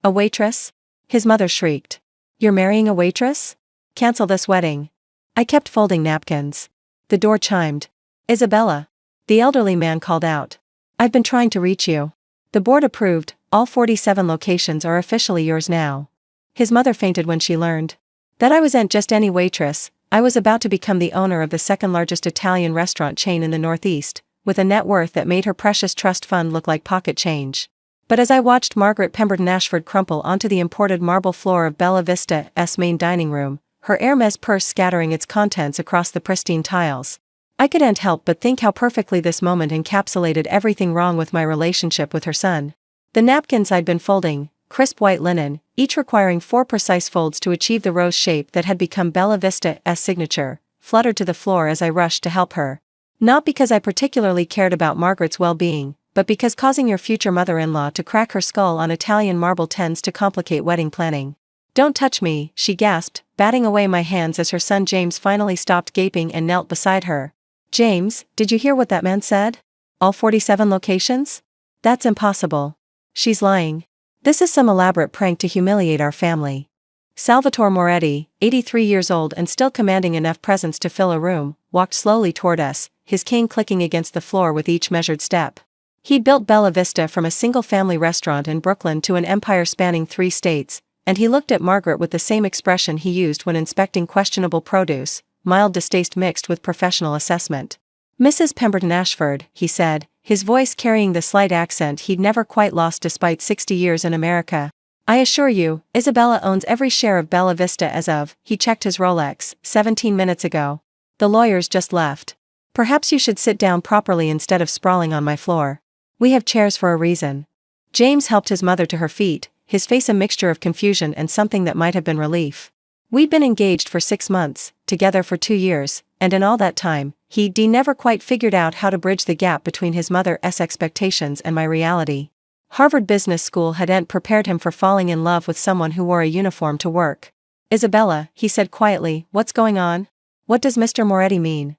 A waitress? His mother shrieked. You're marrying a waitress? Cancel this wedding. I kept folding napkins. The door chimed. Isabella. The elderly man called out. I've been trying to reach you. The board approved, all 47 locations are officially yours now. His mother fainted when she learned that I wasn't just any waitress. I was about to become the owner of the second largest Italian restaurant chain in the Northeast, with a net worth that made her precious trust fund look like pocket change. But as I watched Margaret Pemberton Ashford crumple onto the imported marble floor of Bella Vista's main dining room, her Hermes purse scattering its contents across the pristine tiles, I couldn't help but think how perfectly this moment encapsulated everything wrong with my relationship with her son. The napkins I'd been folding, crisp white linen, each requiring 4 precise folds to achieve the rose shape that had become Bella Vista's signature, fluttered to the floor as I rushed to help her. Not because I particularly cared about Margaret's well-being, but because causing your future mother-in-law to crack her skull on Italian marble tends to complicate wedding planning. Don't touch me, she gasped, batting away my hands as her son James finally stopped gaping and knelt beside her. James, did you hear what that man said? All 47 locations? That's impossible. She's lying. This is some elaborate prank to humiliate our family. Salvatore Moretti, 83 years old and still commanding enough presence to fill a room, walked slowly toward us, his cane clicking against the floor with each measured step. He'd built Bella Vista from a single-family restaurant in Brooklyn to an empire spanning 3 states, and he looked at Margaret with the same expression he used when inspecting questionable produce, mild distaste mixed with professional assessment. Mrs. Pemberton Ashford, he said, his voice carrying the slight accent he'd never quite lost despite 60 years in America. I assure you, Isabella owns every share of Bella Vista as of, he checked his Rolex, 17 minutes ago. The lawyers just left. Perhaps you should sit down properly instead of sprawling on my floor. We have chairs for a reason. James helped his mother to her feet, his face a mixture of confusion and something that might have been relief. We'd been engaged for 6 months, together for 2 years, and in all that time, he'd never quite figured out how to bridge the gap between his mother's expectations and my reality. Harvard Business School hadn't prepared him for falling in love with someone who wore a uniform to work. Isabella, he said quietly, what's going on? What does Mr. Moretti mean?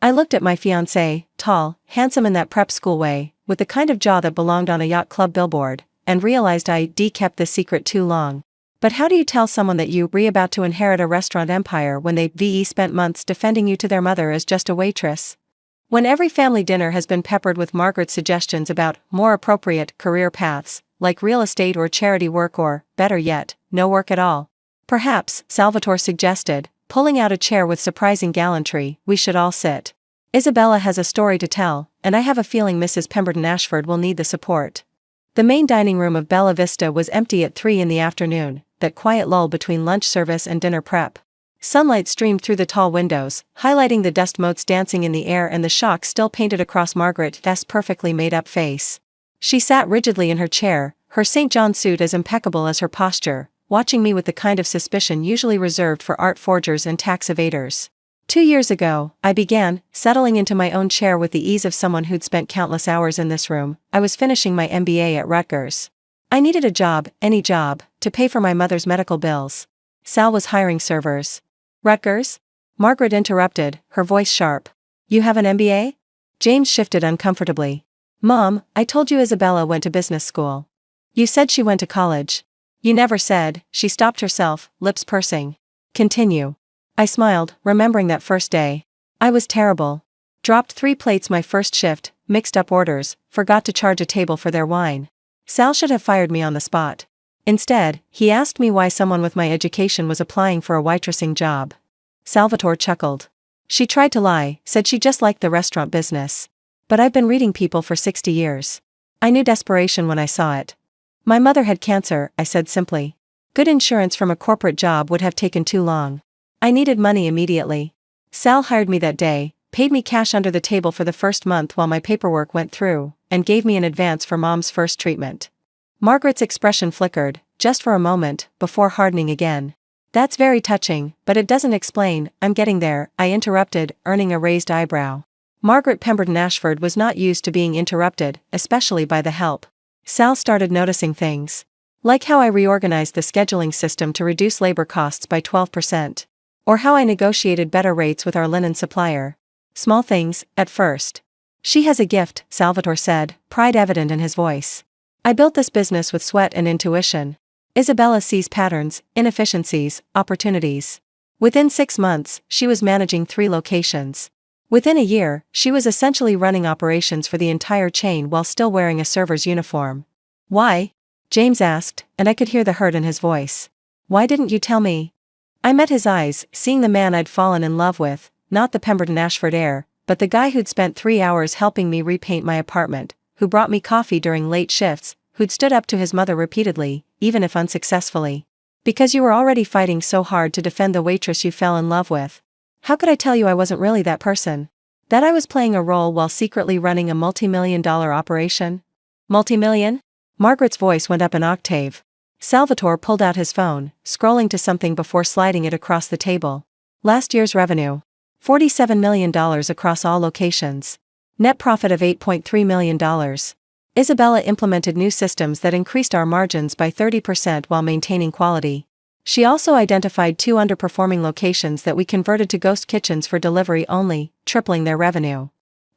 I looked at my fiancé, tall, handsome in that prep school way, with the kind of jaw that belonged on a yacht club billboard, and realized I'd kept this secret too long. But how do you tell someone that you're about to inherit a restaurant empire when they spent months defending you to their mother as just a waitress? When every family dinner has been peppered with Margaret's suggestions about more appropriate career paths, like real estate or charity work or, better yet, no work at all. Perhaps, Salvatore suggested, pulling out a chair with surprising gallantry, we should all sit. Isabella has a story to tell, and I have a feeling Mrs. Pemberton Ashford will need the support. The main dining room of Bella Vista was empty at 3 in the afternoon, that quiet lull between lunch service and dinner prep. Sunlight streamed through the tall windows, highlighting the dust motes dancing in the air and the shock still painted across Margaret's perfectly made-up face. She sat rigidly in her chair, her St. John suit as impeccable as her posture, watching me with the kind of suspicion usually reserved for art forgers and tax evaders. 2 years ago, I began, settling into my own chair with the ease of someone who'd spent countless hours in this room. I was finishing my MBA at Rutgers. I needed a job, any job, to pay for my mother's medical bills. Sal was hiring servers. Rutgers? Margaret interrupted, her voice sharp. You have an MBA? James shifted uncomfortably. Mom, I told you Isabella went to business school. You said she went to college. You never said. She stopped herself, lips pursing. Continue. I smiled, remembering that first day. I was terrible. Dropped 3 plates my first shift, mixed up orders, forgot to charge a table for their wine. Sal should have fired me on the spot. Instead, he asked me why someone with my education was applying for a waitressing job. Salvatore chuckled. She tried to lie, said she just liked the restaurant business. But I've been reading people for 60 years. I knew desperation when I saw it. My mother had cancer, I said simply. Good insurance from a corporate job would have taken too long. I needed money immediately. Sal hired me that day, paid me cash under the table for the first month while my paperwork went through, and gave me an advance for Mom's first treatment. Margaret's expression flickered, just for a moment, before hardening again. That's very touching, but it doesn't explain. I'm getting there, I interrupted, earning a raised eyebrow. Margaret Pemberton Ashford was not used to being interrupted, especially by the help. Sal started noticing things. Like how I reorganized the scheduling system to reduce labor costs by 12%. Or how I negotiated better rates with our linen supplier. Small things, at first. She has a gift, Salvatore said, pride evident in his voice. I built this business with sweat and intuition. Isabella sees patterns, inefficiencies, opportunities. Within 6 months, she was managing 3 locations. Within a year, she was essentially running operations for the entire chain while still wearing a server's uniform. Why? James asked, and I could hear the hurt in his voice. Why didn't you tell me? I met his eyes, seeing the man I'd fallen in love with, not the Pemberton Ashford heir, but the guy who'd spent 3 hours helping me repaint my apartment, who brought me coffee during late shifts, who'd stood up to his mother repeatedly, even if unsuccessfully. Because you were already fighting so hard to defend the waitress you fell in love with. How could I tell you I wasn't really that person? That I was playing a role while secretly running a multi-million-dollar operation? Multi-million? Margaret's voice went up an octave. Salvatore pulled out his phone, scrolling to something before sliding it across the table. Last year's revenue. $47 million across all locations. Net profit of $8.3 million. Isabella implemented new systems that increased our margins by 30% while maintaining quality. She also identified 2 underperforming locations that we converted to ghost kitchens for delivery only, tripling their revenue.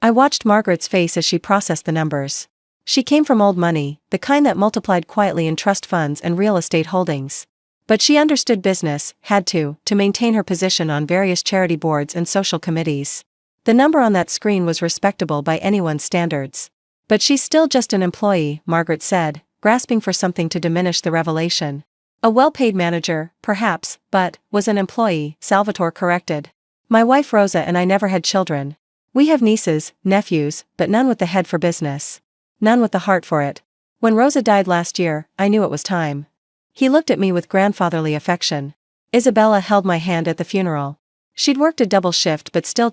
I watched Margaret's face as she processed the numbers. She came from old money, the kind that multiplied quietly in trust funds and real estate holdings. But she understood business, had to maintain her position on various charity boards and social committees. The number on that screen was respectable by anyone's standards. But she's still just an employee, Margaret said, grasping for something to diminish the revelation. A well-paid manager, perhaps, but was an employee, Salvatore corrected. My wife Rosa and I never had children. We have nieces, nephews, but none with the head for business. None with the heart for it. When Rosa died last year, I knew it was time. He looked at me with grandfatherly affection. Isabella held my hand at the funeral. She'd worked a double shift but still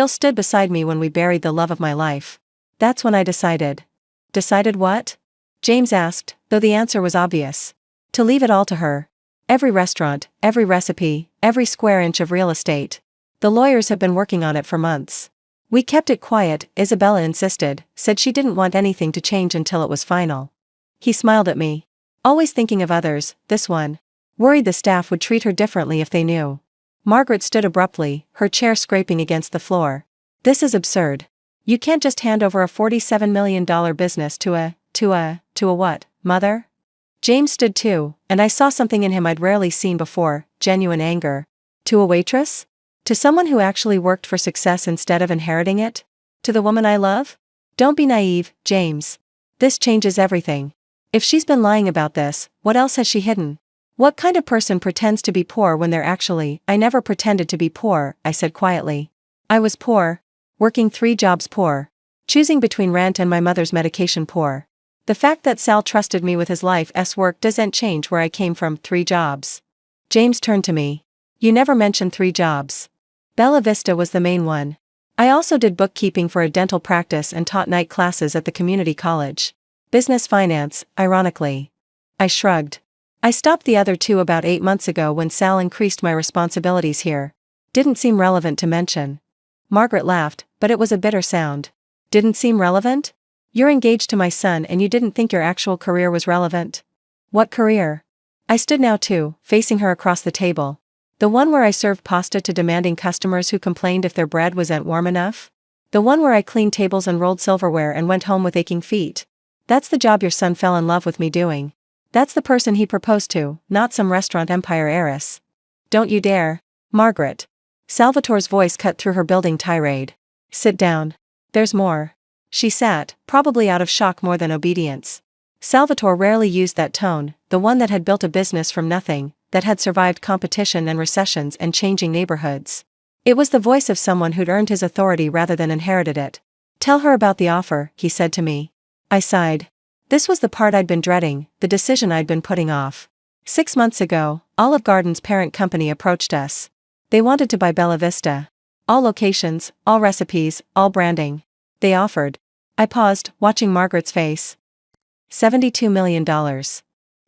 stood beside me when we buried the love of my life. That's when I decided. Decided what? James asked, though the answer was obvious. To leave it all to her. Every restaurant, every recipe, every square inch of real estate. The lawyers have been working on it for months. We kept it quiet, Isabella insisted, said she didn't want anything to change until it was final. He smiled at me. Always thinking of others, this one. Worried the staff would treat her differently if they knew. Margaret stood abruptly, her chair scraping against the floor. This is absurd. You can't just hand over a $47 million business to a what, mother? James stood too, and I saw something in him I'd rarely seen before, genuine anger. To a waitress? To someone who actually worked for success instead of inheriting it? To the woman I love? Don't be naive, James. This changes everything. If she's been lying about this, what else has she hidden? What kind of person pretends to be poor when they're actually— I never pretended to be poor, I said quietly. I was poor. Working 3 jobs poor. Choosing between rent and my mother's medication poor. The fact that Sal trusted me with his life's work doesn't change where I came from. 3 jobs. James turned to me. You never mentioned 3 jobs. Bella Vista was the main one. I also did bookkeeping for a dental practice and taught night classes at the community college. Business finance, ironically. I shrugged. I stopped the other 2 about 8 months ago when Sal increased my responsibilities here. Didn't seem relevant to mention. Margaret laughed, but it was a bitter sound. Didn't seem relevant? You're engaged to my son and you didn't think your actual career was relevant? What career? I stood now too, facing her across the table. The one where I served pasta to demanding customers who complained if their bread wasn't warm enough? The one where I cleaned tables and rolled silverware and went home with aching feet? That's the job your son fell in love with me doing. That's the person he proposed to, not some restaurant empire heiress. Don't you dare. Margaret. Salvatore's voice cut through her building tirade. Sit down. There's more. She sat, probably out of shock more than obedience. Salvatore rarely used that tone, the one that had built a business from nothing, that had survived competition and recessions and changing neighborhoods. It was the voice of someone who'd earned his authority rather than inherited it. Tell her about the offer, he said to me. I sighed. This was the part I'd been dreading, the decision I'd been putting off. 6 months ago, Olive Garden's parent company approached us. They wanted to buy Bella Vista. All locations, all recipes, all branding. They offered. I paused, watching Margaret's face. $72 million.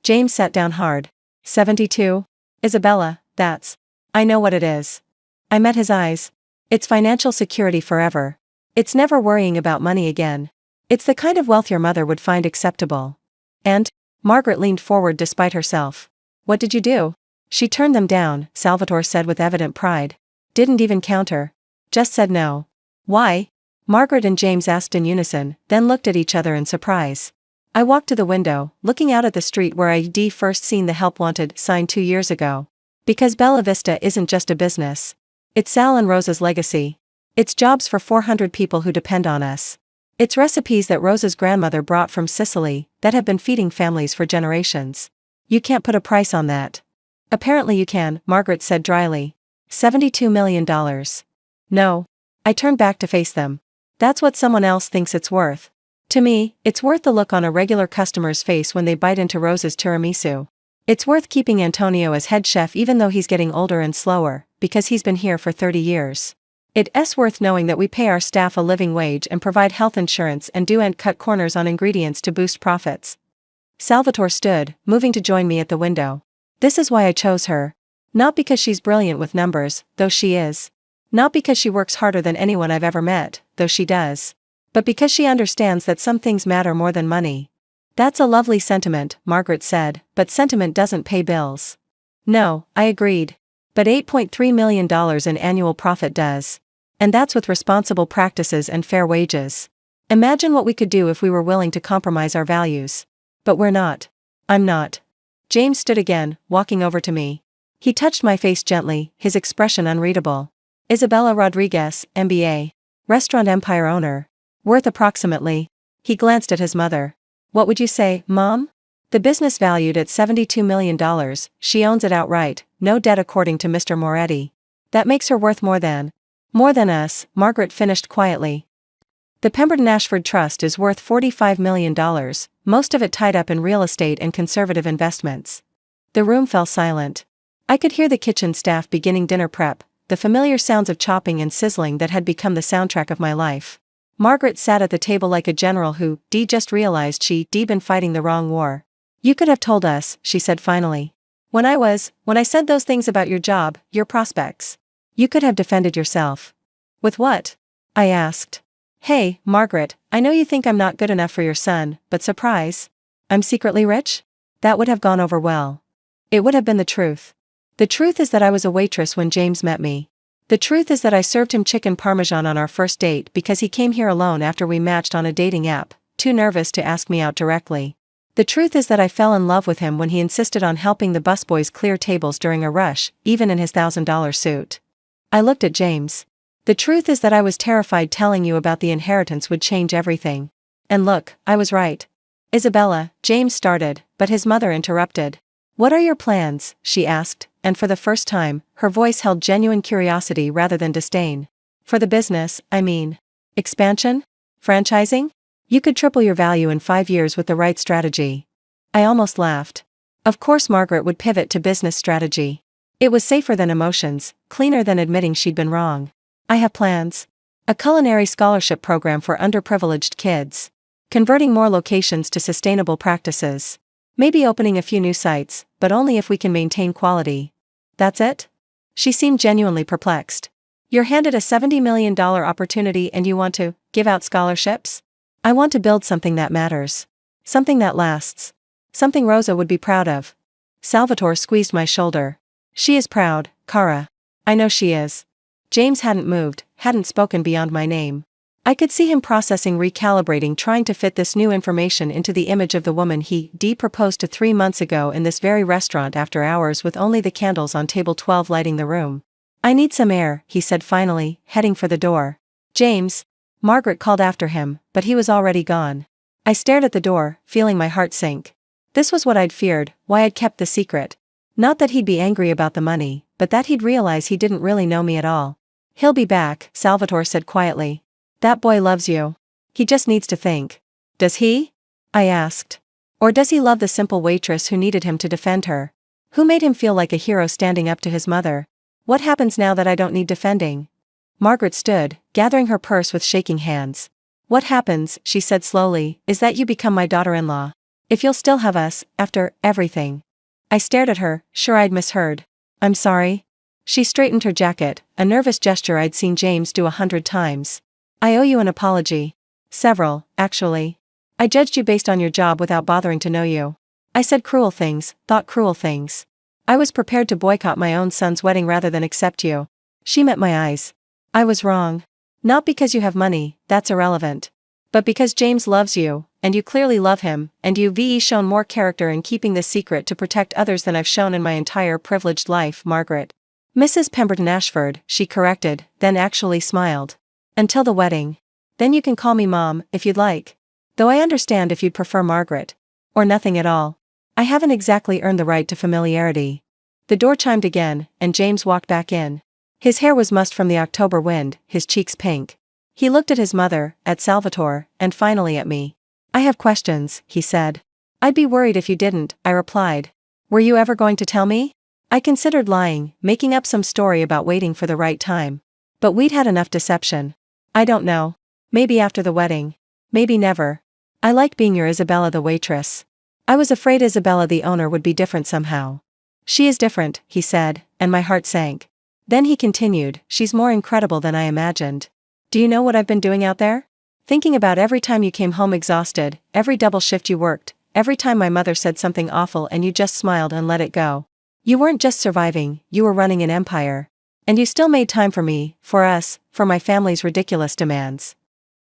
James sat down hard. 72? Isabella, that's— I know what it is. I met his eyes. It's financial security forever. It's never worrying about money again. It's the kind of wealth your mother would find acceptable. And— Margaret leaned forward despite herself. What did you do? She turned them down, Salvatore said with evident pride. Didn't even counter. Just said no. Why? Margaret and James asked in unison, then looked at each other in surprise. I walked to the window, looking out at the street where I'd first seen the help wanted sign 2 years ago. Because Bella Vista isn't just a business. It's Sal and Rosa's legacy. It's jobs for 400 people who depend on us. It's recipes that Rosa's grandmother brought from Sicily that have been feeding families for generations. You can't put a price on that. Apparently you can, Margaret said dryly. $72 million. No. I turned back to face them. That's what someone else thinks it's worth. To me, it's worth the look on a regular customer's face when they bite into Rosa's tiramisu. It's worth keeping Antonio as head chef even though he's getting older and slower, because he's been here for 30 years. It's worth knowing that we pay our staff a living wage and provide health insurance and cut corners on ingredients to boost profits. Salvatore stood, moving to join me at the window. This is why I chose her. Not because she's brilliant with numbers, though she is. Not because she works harder than anyone I've ever met, though she does. But because she understands that some things matter more than money. That's a lovely sentiment, Margaret said, but sentiment doesn't pay bills. No, I agreed. But $8.3 million in annual profit does. And that's with responsible practices and fair wages. Imagine what we could do if we were willing to compromise our values. But we're not. I'm not. James stood again, walking over to me. He touched my face gently, his expression unreadable. Isabella Rodriguez, MBA. Restaurant empire owner. Worth approximately. He glanced at his mother. What would you say, Mom? The business valued at $72 million, she owns it outright, no debt according to Mr. Moretti. That makes her worth more than us, Margaret finished quietly. The Pemberton Ashford Trust is worth $45 million, most of it tied up in real estate and conservative investments. The room fell silent. I could hear the kitchen staff beginning dinner prep, the familiar sounds of chopping and sizzling that had become the soundtrack of my life. Margaret sat at the table like a general who, just realized she'd been fighting the wrong war. You could have told us, she said finally. When I said those things about your job, your prospects. You could have defended yourself. With what? I asked. Hey, Margaret, I know you think I'm not good enough for your son, but surprise. I'm secretly rich? That would have gone over well. It would have been the truth. The truth is that I was a waitress when James met me. The truth is that I served him chicken parmesan on our first date because he came here alone after we matched on a dating app, too nervous to ask me out directly. The truth is that I fell in love with him when he insisted on helping the busboys clear tables during a rush, even in his $1,000 suit. I looked at James. The truth is that I was terrified telling you about the inheritance would change everything. And look, I was right. Isabella, James started, but his mother interrupted. What are your plans? She asked, and for the first time, her voice held genuine curiosity rather than disdain. For the business, I mean. Expansion? Franchising? You could triple your value in 5 years with the right strategy. I almost laughed. Of course Margaret would pivot to business strategy. It was safer than emotions, cleaner than admitting she'd been wrong. I have plans. A culinary scholarship program for underprivileged kids. Converting more locations to sustainable practices. Maybe opening a few new sites, but only if we can maintain quality. That's it? She seemed genuinely perplexed. You're handed a $70 million opportunity and you want to give out scholarships? I want to build something that matters. Something that lasts. Something Rosa would be proud of. Salvatore squeezed my shoulder. She is proud, Cara. I know she is. James hadn't moved, hadn't spoken beyond my name. I could see him processing, recalibrating, trying to fit this new information into the image of the woman he proposed to 3 months ago in this very restaurant after hours with only the candles on table 12 lighting the room. I need some air, he said finally, heading for the door. James. Margaret called after him, but he was already gone. I stared at the door, feeling my heart sink. This was what I'd feared, why I'd kept the secret. Not that he'd be angry about the money, but that he'd realize he didn't really know me at all. He'll be back, Salvatore said quietly. That boy loves you. He just needs to think. Does he? I asked. Or does he love the simple waitress who needed him to defend her? Who made him feel like a hero standing up to his mother? What happens now that I don't need defending? Margaret stood, gathering her purse with shaking hands. What happens, she said slowly, is that you become my daughter-in-law. If you'll still have us, after everything. I stared at her, sure I'd misheard. I'm sorry. She straightened her jacket, a nervous gesture I'd seen James do 100 times. I owe you an apology. Several, actually. I judged you based on your job without bothering to know you. I said cruel things, thought cruel things. I was prepared to boycott my own son's wedding rather than accept you. She met my eyes. I was wrong. Not because you have money, that's irrelevant. But because James loves you, and you clearly love him, and you've shown more character in keeping this secret to protect others than I've shown in my entire privileged life, Margaret. Mrs. Pemberton Ashford, she corrected, then actually smiled. Until the wedding. Then you can call me Mom, if you'd like. Though I understand if you'd prefer Margaret. Or nothing at all. I haven't exactly earned the right to familiarity. The door chimed again, and James walked back in. His hair was mussed from the October wind, his cheeks pink. He looked at his mother, at Salvatore, and finally at me. I have questions, he said. I'd be worried if you didn't, I replied. Were you ever going to tell me? I considered lying, making up some story about waiting for the right time. But we'd had enough deception. I don't know. Maybe after the wedding. Maybe never. I liked being your Isabella the waitress. I was afraid Isabella the owner would be different somehow. She is different, he said, and my heart sank. Then he continued, she's more incredible than I imagined. Do you know what I've been doing out there? Thinking about every time you came home exhausted, every double shift you worked, every time my mother said something awful and you just smiled and let it go. You weren't just surviving, you were running an empire. And you still made time for me, for us, for my family's ridiculous demands.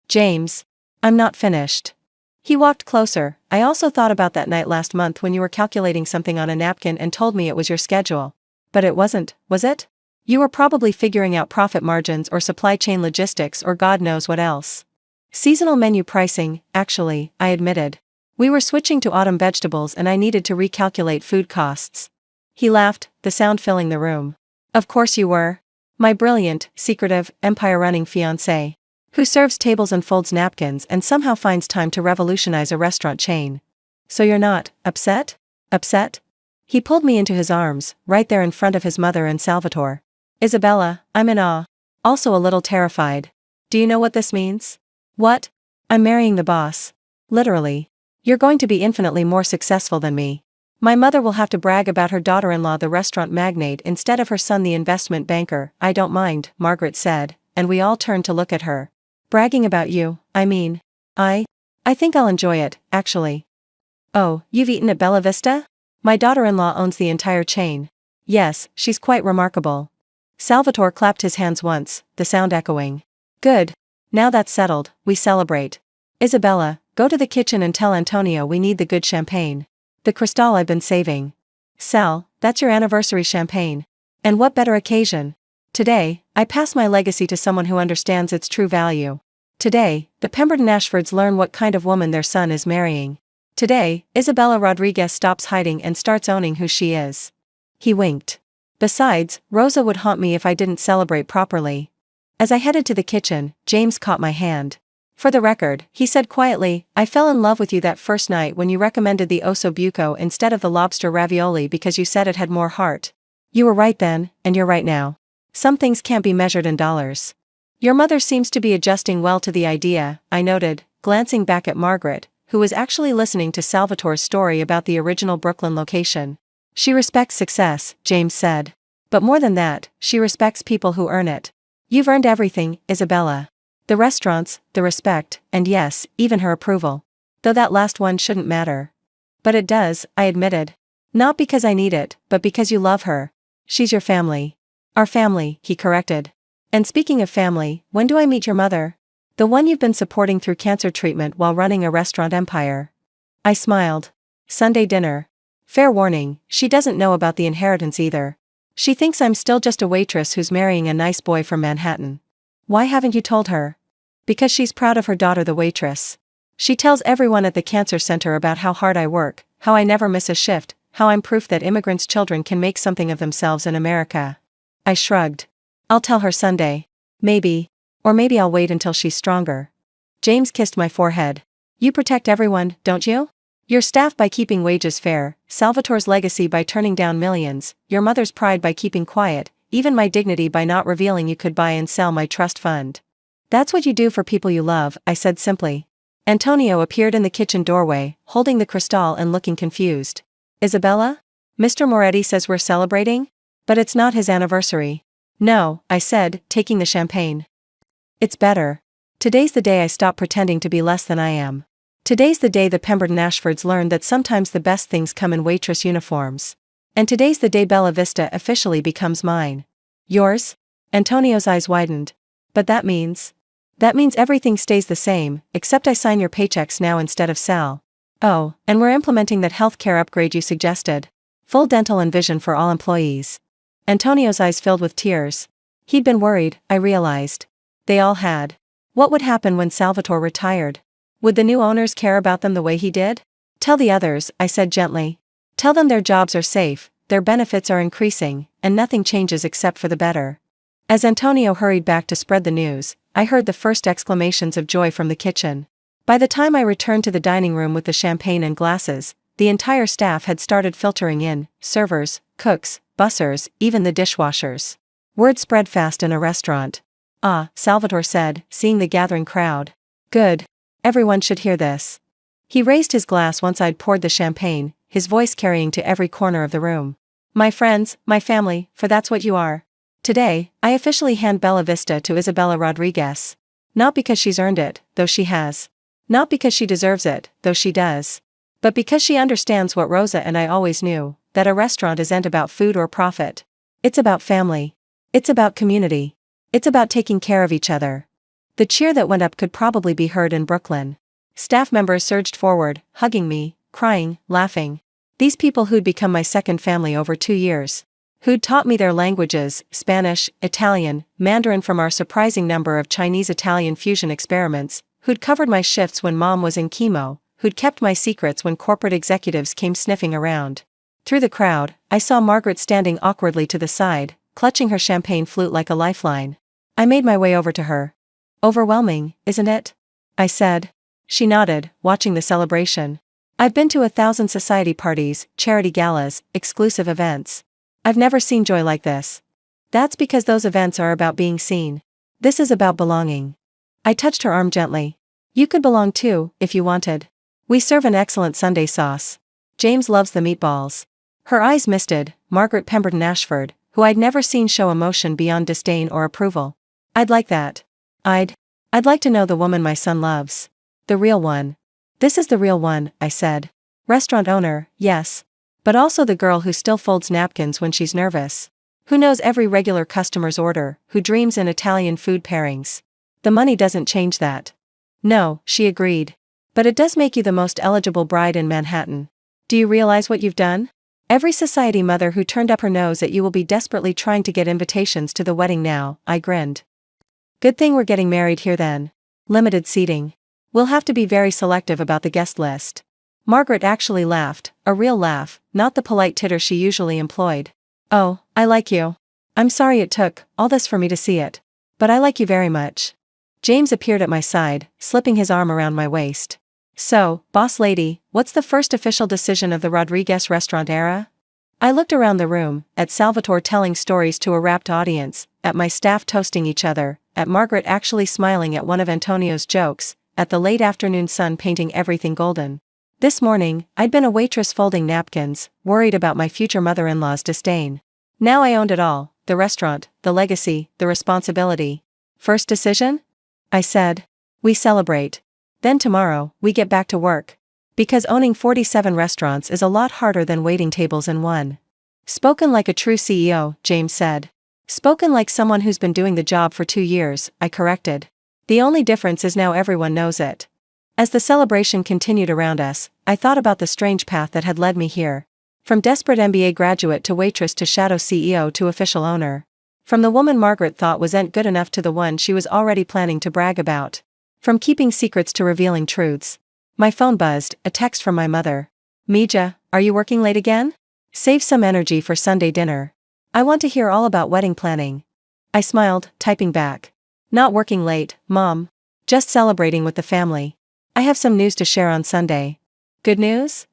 James. I'm not finished. He walked closer. I also thought about that night last month when you were calculating something on a napkin and told me it was your schedule. But it wasn't, was it? You were probably figuring out profit margins or supply chain logistics or God knows what else. Seasonal menu pricing, actually, I admitted. We were switching to autumn vegetables and I needed to recalculate food costs. He laughed, the sound filling the room. Of course you were. My brilliant, secretive, empire-running fiancé. Who serves tables and folds napkins and somehow finds time to revolutionize a restaurant chain. So you're not upset? Upset? He pulled me into his arms, right there in front of his mother and Salvatore. Isabella, I'm in awe. Also a little terrified. Do you know what this means? What? I'm marrying the boss. Literally. You're going to be infinitely more successful than me. My mother will have to brag about her daughter-in-law the restaurant magnate instead of her son the investment banker. I don't mind, Margaret said, and we all turned to look at her. Bragging about you, I mean. I think I'll enjoy it, actually. Oh, you've eaten at Bella Vista? My daughter-in-law owns the entire chain. Yes, she's quite remarkable. Salvatore clapped his hands once, the sound echoing. Good. Now that's settled, we celebrate. Isabella, go to the kitchen and tell Antonio we need the good champagne. The Cristal I've been saving. Sal, that's your anniversary champagne. And what better occasion? Today, I pass my legacy to someone who understands its true value. Today, the Pemberton Ashfords learn what kind of woman their son is marrying. Today, Isabella Rodriguez stops hiding and starts owning who she is. He winked. Besides, Rosa would haunt me if I didn't celebrate properly. As I headed to the kitchen, James caught my hand. For the record, he said quietly, I fell in love with you that first night when you recommended the osso buco instead of the lobster ravioli because you said it had more heart. You were right then, and you're right now. Some things can't be measured in dollars. Your mother seems to be adjusting well to the idea, I noted, glancing back at Margaret, who was actually listening to Salvatore's story about the original Brooklyn location. She respects success, James said. But more than that, she respects people who earn it. You've earned everything, Isabella. The restaurants, the respect, and yes, even her approval. Though that last one shouldn't matter. But it does, I admitted. Not because I need it, but because you love her. She's your family. Our family, he corrected. And speaking of family, when do I meet your mother? The one you've been supporting through cancer treatment while running a restaurant empire. I smiled. Sunday dinner. Fair warning, she doesn't know about the inheritance either. She thinks I'm still just a waitress who's marrying a nice boy from Manhattan. Why haven't you told her? Because she's proud of her daughter the waitress. She tells everyone at the cancer center about how hard I work, how I never miss a shift, how I'm proof that immigrants' children can make something of themselves in America. I shrugged. I'll tell her Sunday. Maybe. Or maybe I'll wait until she's stronger. James kissed my forehead. You protect everyone, don't you? Your staff by keeping wages fair, Salvatore's legacy by turning down millions, your mother's pride by keeping quiet, even my dignity by not revealing you could buy and sell my trust fund. That's what you do for people you love, I said simply. Antonio appeared in the kitchen doorway, holding the Cristal and looking confused. Isabella? Mr. Moretti says we're celebrating? But it's not his anniversary. No, I said, taking the champagne. It's better. Today's the day I stop pretending to be less than I am. Today's the day the Pemberton Ashfords learned that sometimes the best things come in waitress uniforms. And today's the day Bella Vista officially becomes mine. Yours? Antonio's eyes widened. But that means? That means everything stays the same, except I sign your paychecks now instead of Sal. Oh, and we're implementing that healthcare upgrade you suggested. Full dental and vision for all employees. Antonio's eyes filled with tears. He'd been worried, I realized. They all had. What would happen when Salvatore retired? Would the new owners care about them the way he did? Tell the others, I said gently. Tell them their jobs are safe, their benefits are increasing, and nothing changes except for the better. As Antonio hurried back to spread the news, I heard the first exclamations of joy from the kitchen. By the time I returned to the dining room with the champagne and glasses, the entire staff had started filtering in, servers, cooks, bussers, even the dishwashers. Word spread fast in a restaurant. Ah, Salvatore said, seeing the gathering crowd. Good. Everyone should hear this. He raised his glass once I'd poured the champagne, his voice carrying to every corner of the room. My friends, my family, for that's what you are. Today, I officially hand Bella Vista to Isabella Rodriguez. Not because she's earned it, though she has. Not because she deserves it, though she does. But because she understands what Rosa and I always knew, that a restaurant isn't about food or profit. It's about family. It's about community. It's about taking care of each other. The cheer that went up could probably be heard in Brooklyn. Staff members surged forward, hugging me, crying, laughing. These people who'd become my second family over 2 years. Who'd taught me their languages, Spanish, Italian, Mandarin from our surprising number of Chinese-Italian fusion experiments, who'd covered my shifts when mom was in chemo, who'd kept my secrets when corporate executives came sniffing around. Through the crowd, I saw Margaret standing awkwardly to the side, clutching her champagne flute like a lifeline. I made my way over to her. Overwhelming, isn't it? I said. She nodded, watching the celebration. I've been to 1,000 society parties, charity galas, exclusive events. I've never seen joy like this. That's because those events are about being seen. This is about belonging. I touched her arm gently. You could belong too, if you wanted. We serve an excellent Sunday sauce. James loves the meatballs. Her eyes misted, Margaret Pemberton Ashford, who I'd never seen show emotion beyond disdain or approval. I'd like that. I'd like to know the woman my son loves. The real one. This is the real one, I said. Restaurant owner, yes. But also the girl who still folds napkins when she's nervous. Who knows every regular customer's order, who dreams in Italian food pairings. The money doesn't change that. No, she agreed. But it does make you the most eligible bride in Manhattan. Do you realize what you've done? Every society mother who turned up her nose at you will be desperately trying to get invitations to the wedding now, I grinned. Good thing we're getting married here then. Limited seating. We'll have to be very selective about the guest list. Margaret actually laughed, a real laugh, not the polite titter she usually employed. Oh, I like you. I'm sorry it took all this for me to see it. But I like you very much. James appeared at my side, slipping his arm around my waist. So, boss lady, what's the first official decision of the Rodriguez restaurant era? I looked around the room, at Salvatore telling stories to a rapt audience, at my staff toasting each other, at Margaret actually smiling at one of Antonio's jokes, at the late afternoon sun painting everything golden. This morning, I'd been a waitress folding napkins, worried about my future mother-in-law's disdain. Now I owned it all, the restaurant, the legacy, the responsibility. First decision? I said. We celebrate. Then tomorrow, we get back to work. Because owning 47 restaurants is a lot harder than waiting tables in one. Spoken like a true CEO, James said. Spoken like someone who's been doing the job for 2 years, I corrected. The only difference is now everyone knows it. As the celebration continued around us, I thought about the strange path that had led me here. From desperate MBA graduate to waitress to shadow CEO to official owner. From the woman Margaret thought wasn't good enough to the one she was already planning to brag about. From keeping secrets to revealing truths. My phone buzzed, a text from my mother. Mija, are you working late again? Save some energy for Sunday dinner. I want to hear all about wedding planning. I smiled, typing back. Not working late, Mom. Just celebrating with the family. I have some news to share on Sunday. Good news?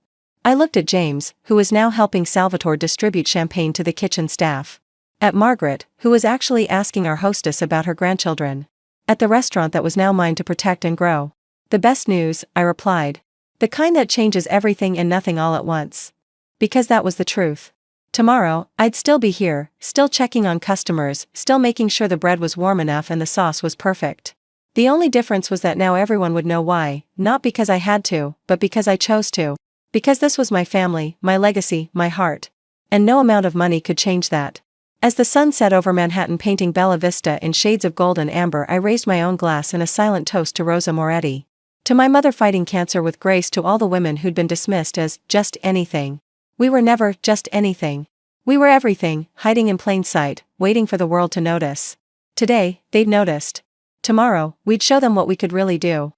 I looked at James, who was now helping Salvatore distribute champagne to the kitchen staff. At Margaret, who was actually asking our hostess about her grandchildren. At the restaurant that was now mine to protect and grow. The best news, I replied. The kind that changes everything and nothing all at once. Because that was the truth. Tomorrow, I'd still be here, still checking on customers, still making sure the bread was warm enough and the sauce was perfect. The only difference was that now everyone would know why, not because I had to, but because I chose to. Because this was my family, my legacy, my heart. And no amount of money could change that. As the sun set over Manhattan painting Bella Vista in shades of gold and amber, I raised my own glass in a silent toast to Rosa Moretti. To my mother fighting cancer with grace, to all the women who'd been dismissed as just anything. We were never just anything. We were everything, hiding in plain sight, waiting for the world to notice. Today, they'd noticed. Tomorrow, we'd show them what we could really do.